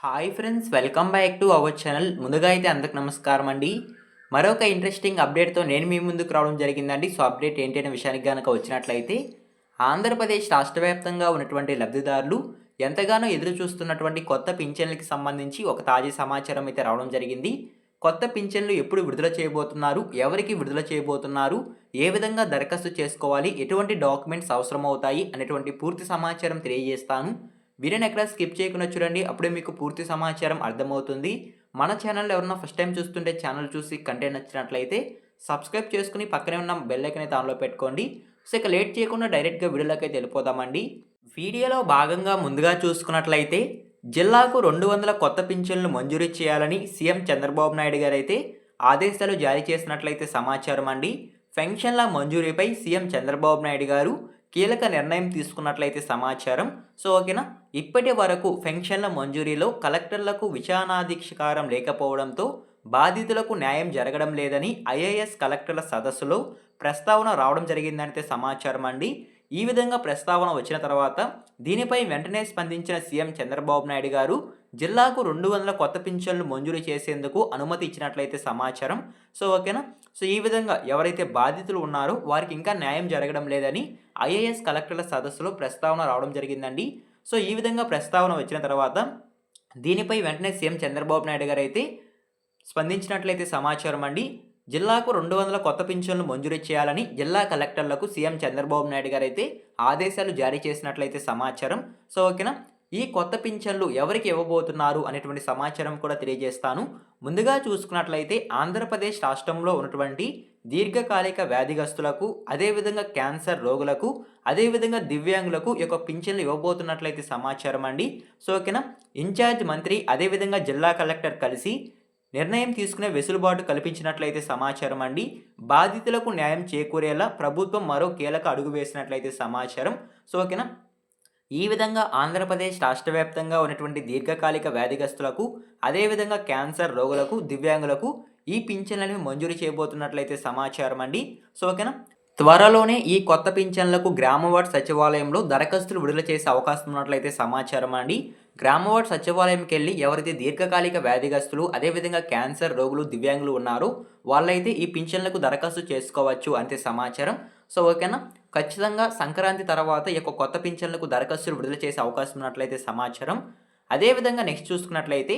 Hi friends, welcome back to our channel. ముందుగా అయితే అందరికి నమస్కారం అండి. మరొక ఇంట్రెస్టింగ్ అప్డేట్తో నేను మీ ముందుకు రావడం జరిగిందండి. సో అప్డేట్ ఏంటి అనే విషయానికి కనుక వచ్చినట్లయితే, ఆంధ్రప్రదేశ్ రాష్ట్ర వ్యాప్తంగా ఉన్నటువంటి లబ్ధిదారులు ఎంతగానో ఎదురు చూస్తున్నటువంటి కొత్త పింఛన్లకి సంబంధించి ఒక తాజా సమాచారం అయితే రావడం జరిగింది. కొత్త పింఛన్లు ఎప్పుడు విడుదల చేయబోతున్నారు, ఎవరికి విడుదల చేయబోతున్నారు, ఏ విధంగా దరఖాస్తు చేసుకోవాలి, ఎటువంటి డాక్యుమెంట్స్ అవసరమవుతాయి అనేటువంటి పూర్తి సమాచారం తెలియజేస్తాను. వీడియోని ఎక్కడ స్కిప్ చేయకుండా చూడండి, అప్పుడే మీకు పూర్తి సమాచారం అర్థమవుతుంది. మన ఛానల్లో ఎవరన్నా ఫస్ట్ టైం చూస్తుంటే ఛానల్ చూసి కంటెంట్ నచ్చినట్లయితే సబ్స్క్రైబ్ చేసుకుని పక్కనే ఉన్న బెల్ ఐకాన్ అయితే ఆన్లో పెట్టుకోండి. సో ఇక లేట్ చేయకుండా డైరెక్ట్గా వీడియోలోకి అయితే వెళ్ళిపోదామండి. వీడియోలో భాగంగా ముందుగా చూసుకున్నట్లయితే జిల్లాకు 200 కొత్త పింఛన్లు మంజూరు చేయాలని సీఎం చంద్రబాబు నాయుడు గారు అయితే ఆదేశాలు జారీ చేసినట్లయితే సమాచారం అండి. పెన్షన్ల మంజూరీపై సీఎం చంద్రబాబు నాయుడు గారు కీలక నిర్ణయం తీసుకున్నట్లయితే సమాచారం. సో ఓకేనా, ఇప్పటి వరకు పెన్షన్ల మంజూరీలో కలెక్టర్లకు విచారణాధికారం లేకపోవడంతో బాధితులకు న్యాయం జరగడం లేదని ఐఏఎస్ కలెక్టర్ల సదస్సులో ప్రస్తావన రావడం జరిగిందనితే సమాచారం అండి. ఈ విధంగా ప్రస్తావన వచ్చిన తర్వాత దీనిపై వెంటనే స్పందించిన సీఎం చంద్రబాబు నాయుడు గారు జిల్లాకు 200 కొత్త పింఛన్లు మంజూరు చేసేందుకు అనుమతి ఇచ్చినట్లయితే సమాచారం. సో ఓకేనా, సో ఈ విధంగా ఎవరైతే బాధితులు ఉన్నారో వారికి ఇంకా న్యాయం జరగడం లేదని ఐఏఎస్ కలెక్టర్ల సదస్సులో ప్రస్తావన రావడం జరిగిందండి. సో ఈ విధంగా ప్రస్తావన వచ్చిన తర్వాత దీనిపై వెంటనే సీఎం చంద్రబాబు నాయుడు గారు అయితే స్పందించినట్లయితే సమాచారం అండి. జిల్లాకు 200 కొత్త పింఛన్లు మంజూరు చేయాలని జిల్లా కలెక్టర్లకు సీఎం చంద్రబాబు నాయుడు గారు అయితే ఆదేశాలు జారీ చేసినట్లయితే సమాచారం. సో ఓకేనా, ఈ కొత్త పింఛన్లు ఎవరికి ఇవ్వబోతున్నారు అనేటువంటి సమాచారం కూడా తెలియజేస్తాను. ముందుగా చూసుకున్నట్లయితే ఆంధ్రప్రదేశ్ రాష్ట్రంలో ఉన్నటువంటి దీర్ఘకాలిక వ్యాధిగ్రస్తులకు, అదేవిధంగా క్యాన్సర్ రోగులకు, అదేవిధంగా దివ్యాంగులకు ఈ యొక్క పింఛన్లు ఇవ్వబోతున్నట్లయితే సమాచారం అండి. సో ఓకేనా, ఇన్ఛార్జ్ మంత్రి అదేవిధంగా జిల్లా కలెక్టర్ కలిసి నిర్ణయం తీసుకునే వెసులుబాటు కల్పించినట్లయితే సమాచారం అండి. బాధితులకు న్యాయం చేకూరేలా ప్రభుత్వం మరో కీలక అడుగు వేసినట్లయితే సమాచారం. సో ఓకేనా, ఈ విధంగా ఆంధ్రప్రదేశ్ రాష్ట్ర వ్యాప్తంగా ఉన్నటువంటి దీర్ఘకాలిక వ్యాధిగ్రస్తులకు, అదేవిధంగా క్యాన్సర్ రోగులకు, దివ్యాంగులకు ఈ పింఛన్లను మంజూరు చేయబోతున్నట్లయితే సమాచారం అండి. సో ఓకేనా, త్వరలోనే ఈ కొత్త పింఛన్లకు గ్రామవార్డ్ సచివాలయంలో దరఖాస్తులు విడుదల చేసే అవకాశం ఉన్నట్లయితే సమాచారం అండి. గ్రామవార్డ్ సచివాలయంకి వెళ్ళి ఎవరైతే దీర్ఘకాలిక వ్యాధిగ్రస్తులు, అదేవిధంగా క్యాన్సర్ రోగులు, దివ్యాంగులు ఉన్నారో వాళ్ళైతే ఈ పింఛన్లకు దరఖాస్తు చేసుకోవచ్చు అంతే సమాచారం. సో ఓకేనా, ఖచ్చితంగా సంక్రాంతి తర్వాత ఈ యొక్క కొత్త పింఛన్లకు దరఖాస్తులు విడుదల చేసే అవకాశం ఉన్నట్లయితే సమాచారం. అదేవిధంగా నెక్స్ట్ చూసుకున్నట్లయితే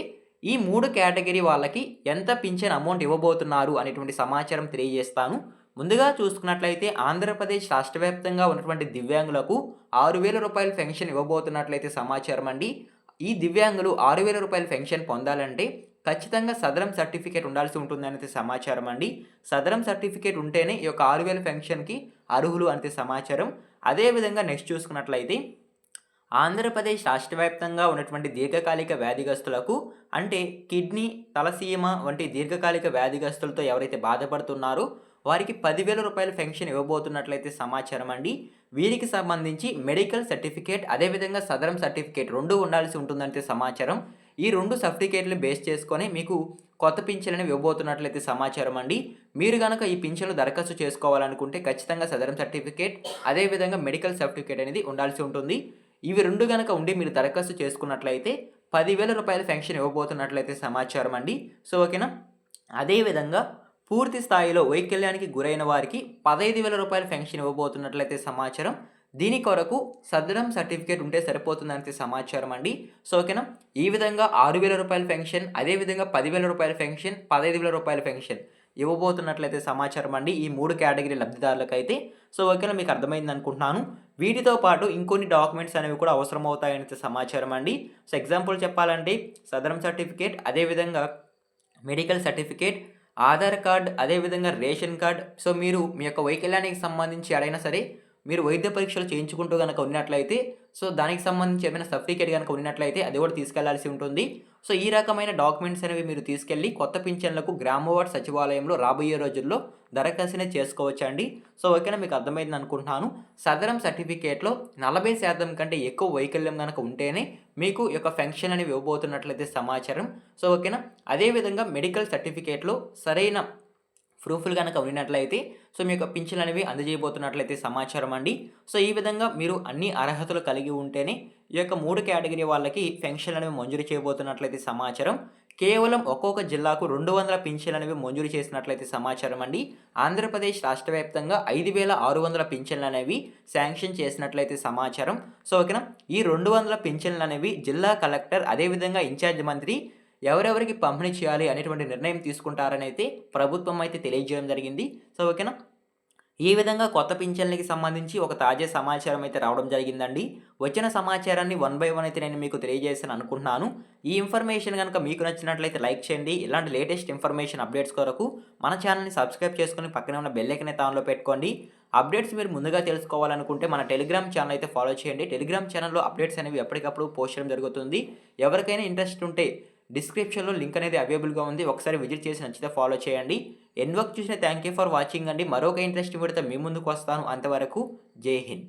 ఈ 3 కేటగిరీ వాళ్ళకి ఎంత పింఛన్ అమౌంట్ ఇవ్వబోతున్నారు అనేటువంటి సమాచారం తెలియజేస్తాను. ముందుగా చూసుకున్నట్లయితే ఆంధ్రప్రదేశ్ రాష్ట్ర వ్యాప్తంగా ఉన్నటువంటి దివ్యాంగులకు 6,000 రూపాయల పెన్షన్ ఇవ్వబోతున్నట్లయితే సమాచారం అండి. ఈ దివ్యాంగులు 6,000 రూపాయల పెన్షన్ పొందాలంటే ఖచ్చితంగా సదరం సర్టిఫికేట్ ఉండాల్సి ఉంటుందనేది సమాచారం అండి. సదరం సర్టిఫికేట్ ఉంటేనే ఈ యొక్క 6,000 పెన్షన్కి అర్హులు అంటే సమాచారం. అదేవిధంగా నెక్స్ట్ చూసుకున్నట్లయితే ఆంధ్రప్రదేశ్ రాష్ట్ర వ్యాప్తంగా ఉన్నటువంటి దీర్ఘకాలిక వ్యాధిగ్రస్తులకు, అంటే కిడ్నీ, తలసీమ వంటి దీర్ఘకాలిక వ్యాధిగ్రస్తులతో ఎవరైతే బాధపడుతున్నారో వారికి 10,000 రూపాయల పెన్షన్ ఇవ్వబోతున్నట్లయితే సమాచారం అండి. వీరికి సంబంధించి మెడికల్ సర్టిఫికేట్, అదేవిధంగా సదరం సర్టిఫికేట్ 2 ఉండాల్సి ఉంటుందంటే సమాచారం. ఈ 2 సర్టిఫికేట్లు బేస్ చేసుకొని మీకు కొత్త పింఛన్లను ఇవ్వబోతున్నట్లయితే సమాచారం అండి. మీరు కనుక ఈ పింఛన్లు దరఖాస్తు చేసుకోవాలనుకుంటే ఖచ్చితంగా సదరం సర్టిఫికేట్, అదేవిధంగా మెడికల్ సర్టిఫికేట్ అనేది ఉండాల్సి ఉంటుంది. ఇవి 2 కనుక ఉండి మీరు దరఖాస్తు చేసుకున్నట్లయితే 10,000 రూపాయల పెన్షన్ ఇవ్వబోతున్నట్లయితే సమాచారం అండి. సో ఓకేనా, అదేవిధంగా పూర్తి స్థాయిలో వైకల్యానికి గురైన వారికి 15,000 రూపాయల పెన్షన్ ఇవ్వబోతున్నట్లయితే సమాచారం. దీని కొరకు సదరం సర్టిఫికేట్ ఉంటే సరిపోతుందంటే సమాచారం అండి. సో ఓకేనా, ఈ విధంగా 6,000 రూపాయల పెన్షన్, అదేవిధంగా 10,000 రూపాయల పెన్షన్, 15,000 రూపాయల పెన్షన్ ఇవ్వబోతున్నట్లయితే సమాచారం అండి ఈ 3 కేటగిరీ లబ్ధిదారులకైతే. సో ఓకేనా, మీకు అర్థమైంది అనుకుంటున్నాను. వీటితో పాటు ఇంకొన్ని డాక్యుమెంట్స్ అనేవి కూడా అవసరం అవుతాయని సమాచారం అండి. సో ఎగ్జాంపుల్ చెప్పాలంటే సదరం సర్టిఫికేట్, అదేవిధంగా మెడికల్ సర్టిఫికేట్, ఆధార్ కార్డ్, అదేవిధంగా రేషన్ కార్డ్. సో మీరు మీ యొక్క వైకల్యానికి సంబంధించి ఎడైనా సరే మీరు వైద్య పరీక్షలు చేయించుకుంటూ కనుక ఉన్నట్లయితే, సో దానికి సంబంధించి ఏమైనా సర్టిఫికేట్ కనుక ఉన్నట్లయితే అది కూడా తీసుకెళ్లాల్సి ఉంటుంది. సో ఈ రకమైన డాక్యుమెంట్స్ అనేవి మీరు తీసుకెళ్ళి కొత్త పింఛన్లకు గ్రామవార్డ్ సచివాలయంలో రాబోయే రోజుల్లో దరఖాస్తునే చేసుకోవచ్చండి. సో ఓకేనా, మీకు అర్థమైంది అనుకుంటున్నాను. సదరం సర్టిఫికేట్లో 40% కంటే ఎక్కువ వైకల్యం కనుక ఉంటేనే మీకు ఈ యొక్క పెన్షన్ అనేవి ఇవ్వబోతున్నట్లయితే సమాచారం. సో ఓకేనా, అదేవిధంగా మెడికల్ సర్టిఫికేట్లో సరైన ప్రూఫ్‌లు గనక ఉన్నట్లయితే సో మీ యొక్క పింఛన్‌లనేవి అందజేయబోతున్నట్లయితే సమాచారం అండి. సో ఈ విధంగా మీరు అన్ని అర్హతలు కలిగి ఉంటేనే ఈ యొక్క 3 కేటగిరీ వాళ్ళకి పెన్షన్‌లనేవి మంజూరు చేయబోతున్నట్లయితే సమాచారం. కేవలం ఒక్కొక్క జిల్లాకు 200 పింఛన్‌లనేవి మంజూరు చేసినట్లయితే సమాచారం అండి. ఆంధ్రప్రదేశ్ రాష్ట్ర వ్యాప్తంగా 5,600 పింఛన్‌లనేవి శాంక్షన్ చేసినట్లయితే సమాచారం. సో ఓకేనా. ఈ 200 పింఛన్‌లనేవి జిల్లా కలెక్టర్ అదేవిధంగా ఇన్ఛార్జ్ మంత్రి ఎవరెవరికి పంపిణీ చేయాలి అనేటువంటి నిర్ణయం తీసుకుంటారనైతే ప్రభుత్వం అయితే తెలియజేయడం జరిగింది. సో ఓకేనా. ఈ విధంగా కొత్త పింఛన్లకి సంబంధించి ఒక తాజా సమాచారం అయితే రావడం జరిగిందండి. వచ్చిన సమాచారాన్ని వన్ బై వన్ అయితే నేను మీకు తెలియజేస్తాను అనుకుంటున్నాను. ఈ ఇన్ఫర్మేషన్ గనుక మీకు నచ్చినట్లయితే లైక్ చేయండి. ఇలాంటి లేటెస్ట్ ఇన్ఫర్మేషన్ అప్డేట్స్ కొరకు మన ఛానల్‌ని సబ్స్క్రైబ్ చేసుకొని పక్కనే ఉన్న బెల్ ఐకాన్ అయితే ఆన్‌లో పెట్టుకోండి. అప్డేట్స్ మీరు ముందుగా తెలుసుకోవాలనుకుంటే మన టెలిగ్రామ్ ఛానల్ అయితే ఫాలో చేయండి. టెలిగ్రామ్ ఛానల్‌లో అప్డేట్స్ అనేవి ఎప్పటికప్పుడు పోస్ట్ చేయడం జరుగుతుంది. ఎవరికైనా ఇంట్రెస్ట్ ఉంటే డిస్క్రిప్షన్‌లో లింక్ అనేది అవైలబుల్‌గా ఉంది. ఒకసారి విజిట్ చేసి నచ్చితే ఫాలో చేయండి. ఎండ్ వరకు చూసిన థాంక్ యూ ఫర్ వాచింగ్ అండి. మరొక ఇంట్రెస్టింగ్ వీడియోతో మీ ముందుకు వస్తాను. అంతవరకు జై హింద్.